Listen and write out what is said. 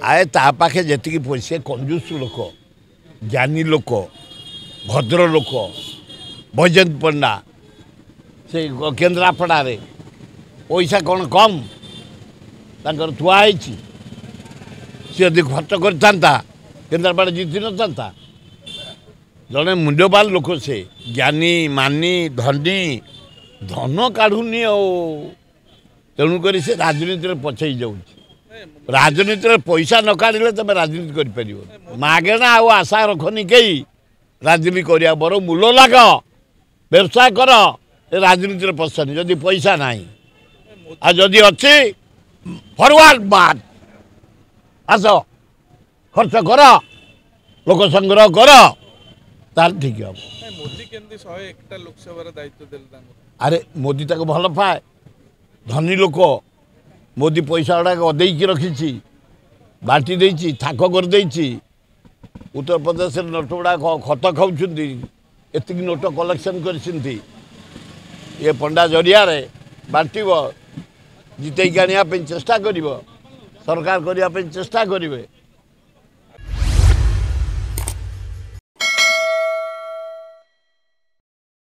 आए ता पाखे जी पैसे कंजूस लोक ज्ञानी लोक भद्र लोक बैजयंत पंडा से केन्द्रापड़े पैसा कौन कम तर थुआई सी यदि खर्च करता केन्द्रापड़ा जीति न था जड़े मूल्यवान लोक से ज्ञानी मानी धनी धन काढ़ुनी तेणुक से राजनीति पछई जाऊँ राजनीति पैसा न काढ़ले तुम राजनीति कर मागेना आ आशा रखनी कई राजनीति करा बर मूल लाग व्यवसाय कर राजनीति पसंद जदि पैसा ना आ जदि अच्छी फरवर्ड बात आस खर्च कर लोक संग्रह कर तार ठीक हम मोदी केंद्र 101 लोकसभा दायित्व देले अरे मोदी तक भल पाए धनी लोक मोदी पैसा गुड़ाक अदेकी रखी बांटी देती थाक कर उत्तर प्रदेश नोट गुड़ाक खत खाऊँ एति नोट कलेक्शन कर पंडा जरिया बांटव जितैक आने चेष्टा कर सरकार करने चेष्टा करेंगे